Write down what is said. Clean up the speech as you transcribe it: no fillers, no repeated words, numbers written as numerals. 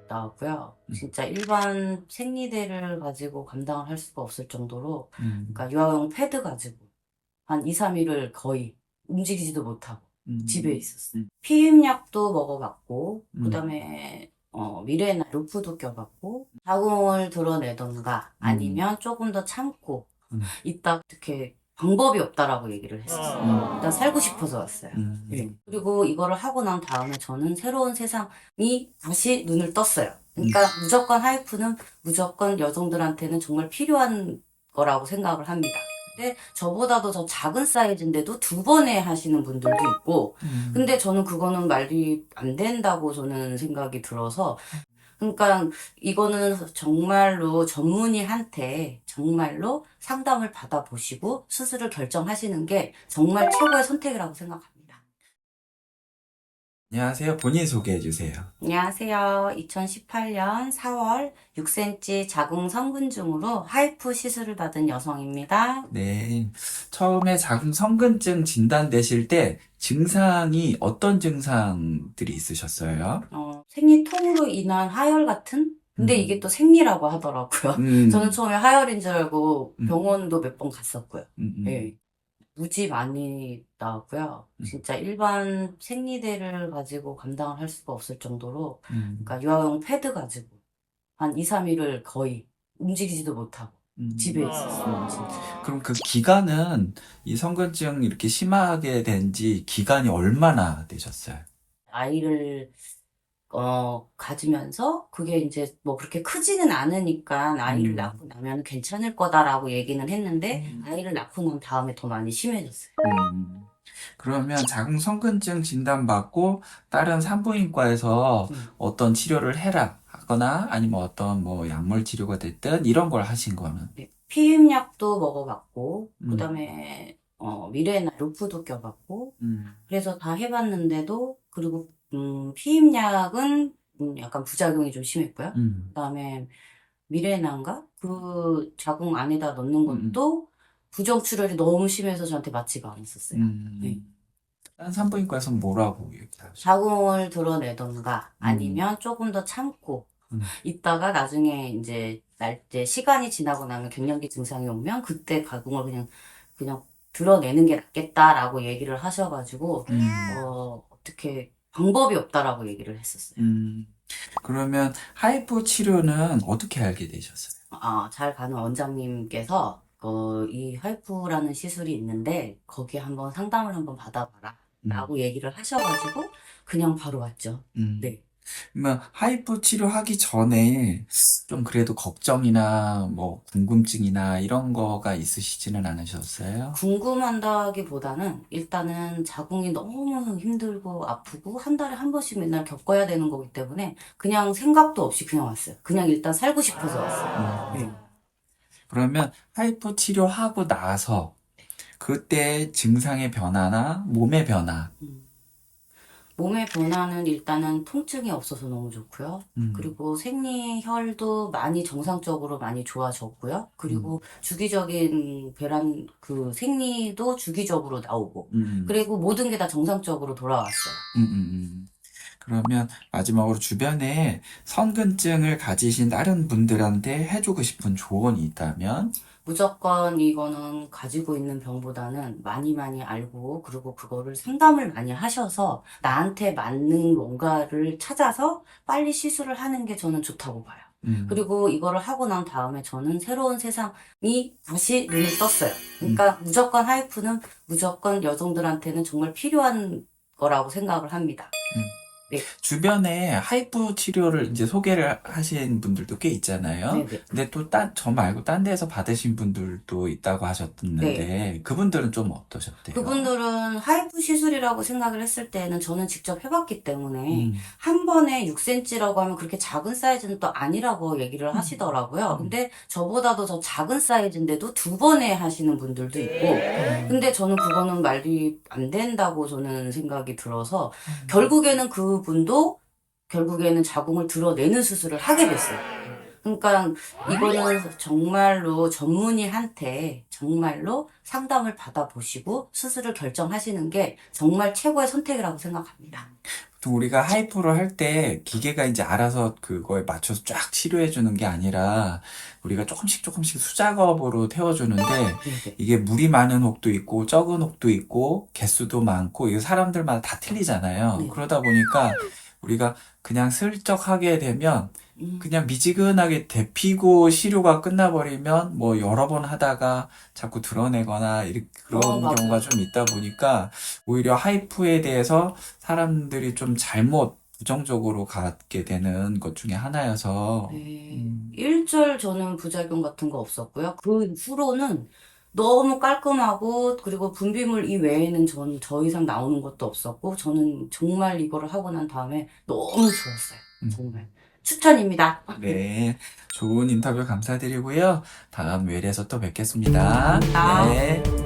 나왔고요. 음. 진짜 일반 생리대를 가지고 감당을 할 수가 없을 정도로, 음. 그러니까 유아용 패드 가지고 한 2, 3일을 거의 움직이지도 못하고 집에 음. 있었어요. 음. 피임약도 먹어봤고, 그 음. 다음에 미레나 루프도 껴봤고, 자궁을 드러내던가 음. 아니면 조금 더 참고 음. 있다 어떻게 방법이 없다라고 얘기를 했었어요. 일단 살고 싶어서 왔어요. 네. 음. 그리고 이거를 하고 난 다음에 저는 새로운 세상이 다시 눈을 떴어요. 음. 그러니까 무조건 하이프는 무조건 여성들한테는 정말 필요한 거라고 생각을 합니다. 근데 저보다도 더 작은 사이즈인데도 2번에 하시는 분들도 있고, 근데 저는 그거는 말이 안 된다고 저는 생각이 들어서, 그러니까 이거는 정말로 전문의한테 정말로 상담을 받아보시고 수술을 결정하시는 게 정말 최고의 선택이라고 생각합니다. 안녕하세요. 본인 소개해 주세요. 안녕하세요. 2018년 4월 6cm 자궁 성근증으로 하이프 시술을 받은 여성입니다. 네. 처음에 자궁 성근증 진단되실 때 증상이 어떤 증상들이 있으셨어요? 생리통으로 인한 하열 같은? 근데 이게 또 음. 생리라고 하더라고요. 저는 음. 처음에 하열인 줄 알고 음. 병원도 몇 번 갔었고요. 음. 예. 무지 많이 나왔고요. 음. 진짜 일반 생리대를 가지고 감당을 할 수가 없을 정도로, 음. 그러니까 유아용 패드 가지고 한 2, 3일을 거의 움직이지도 못하고 집에 있었어요, 진짜. 그럼 그 기간은 이 성근증 이렇게 심하게 된 지 기간이 얼마나 되셨어요? 아이를 가지면서 그게 이제 뭐 그렇게 크지는 않으니까 아이를 음. 낳고 나면 괜찮을 거다라고 얘기는 했는데 아이를 낳고 난 다음에 더 많이 심해졌어요. 음. 그러면 자궁 성근증 진단받고 다른 산부인과에서 음. 어떤 치료를 해라 하거나 아니면 어떤 뭐 약물 치료가 됐든 이런 걸 하신 거는 네. 피임약도 먹어봤고 음. 그다음에 미레나 루프도 껴봤고 음. 그래서 다 해봤는데도 그리고 피임약은 약간 부작용이 좀 심했고요. 음. 그다음에 미레나인가 그 자궁 안에다 넣는 음. 것도 부정출혈이 너무 심해서 저한테 맞지가 않았었어요. 네. 음. 다른 산부인과에서는 뭐라고 얘기하셨어요? 자궁을 드러내던가 음. 아니면 조금 더 참고 음. 있다가 나중에 이제 이제 시간이 지나고 나면 갱년기 증상이 오면 그때 자궁을 그냥 드러내는 게 낫겠다라고 얘기를 하셔가지고 어떻게 방법이 없다라고 얘기를 했었어요. 음. 그러면 하이포 치료는 어떻게 알게 되셨어요? 잘 가는 원장님께서 이 하이프라는 시술이 있는데 거기에 한번 상담을 한번 받아봐라 음. 라고 얘기를 하셔가지고 그냥 바로 왔죠. 음. 네. 그러면 하이포 치료하기 전에 좀 그래도 걱정이나 뭐 궁금증이나 이런 거가 있으시지는 않으셨어요? 궁금한다기보다는 일단은 자궁이 너무 힘들고 아프고 한 달에 한 번씩 맨날 겪어야 되는 거기 때문에 그냥 생각도 없이 그냥 왔어요. 그냥 일단 살고 싶어서 왔어요. 네. 그러면 하이포 치료하고 나서 그때 증상의 변화나 몸의 변화, 음. 몸의 변화는 일단은 통증이 없어서 너무 좋고요. 음. 그리고 생리혈도 많이 정상적으로 많이 좋아졌고요. 음. 그리고 주기적인 그 생리도 주기적으로 나오고, 음. 그리고 모든 게 다 정상적으로 돌아왔어요. 음. 그러면 마지막으로 주변에 성근증을 가지신 다른 분들한테 해주고 싶은 조언이 있다면? 무조건 이거는 가지고 있는 병보다는 많이 많이 알고, 그리고 그거를 상담을 많이 하셔서 나한테 맞는 뭔가를 찾아서 빨리 시술을 하는 게 저는 좋다고 봐요. 음. 그리고 이거를 하고 난 다음에 저는 새로운 세상이 다시 눈을 떴어요. 음. 그러니까 무조건 하이프는 무조건 여성들한테는 정말 필요한 거라고 생각을 합니다. 음. 네, 주변에 하이프 치료를 이제 소개를 하신 분들도 꽤 있잖아요. 네네. 근데 또 저 말고 딴 데서 받으신 분들도 있다고 네. 하셨는데, 그분들은 좀 어떠셨대요? 그분들은 하이프 시술이라고 생각을 했을 때는 저는 직접 해봤기 때문에 음. 한 번에 6cm라고 하면 그렇게 작은 사이즈는 또 아니라고 얘기를 하시더라고요. 근데 저보다도 더 작은 사이즈인데도 2번에 하시는 분들도 있고, 근데 저는 그거는 말이 안 된다고 저는 생각이 들어서 결국에는 그분도 결국에는 자궁을 드러내는 수술을 하게 됐어요. 그러니까 이거는 정말로 전문의한테 정말로 상담을 받아보시고 수술을 결정하시는 게 정말 최고의 선택이라고 생각합니다. 보통 우리가 하이포를 할 때 기계가 이제 알아서 그거에 맞춰서 쫙 치료해 주는 게 아니라 우리가 조금씩 수작업으로 태워주는데 네네. 이게 물이 많은 혹도 있고 적은 혹도 있고 개수도 많고 이게 사람들마다 다 틀리잖아요. 네. 그러다 보니까 우리가 그냥 슬쩍 하게 되면 그냥 미지근하게 데피고 시료가 끝나버리면 뭐 여러 번 하다가 자꾸 드러내거나 그런 맞아요. 경우가 좀 있다 보니까 오히려 하이프에 대해서 사람들이 좀 잘못 부정적으로 갖게 되는 것 중에 하나여서 네. 일절 저는 부작용 같은 거 없었고요. 그 후로는 너무 깔끔하고, 그리고 분비물 이외에는 전 더 이상 나오는 것도 없었고, 저는 정말 이거를 하고 난 다음에 너무 좋았어요. 정말. 추천입니다. 네, 좋은 인터뷰 감사드리고요. 다음 외래에서 또 뵙겠습니다. 감사합니다. 네.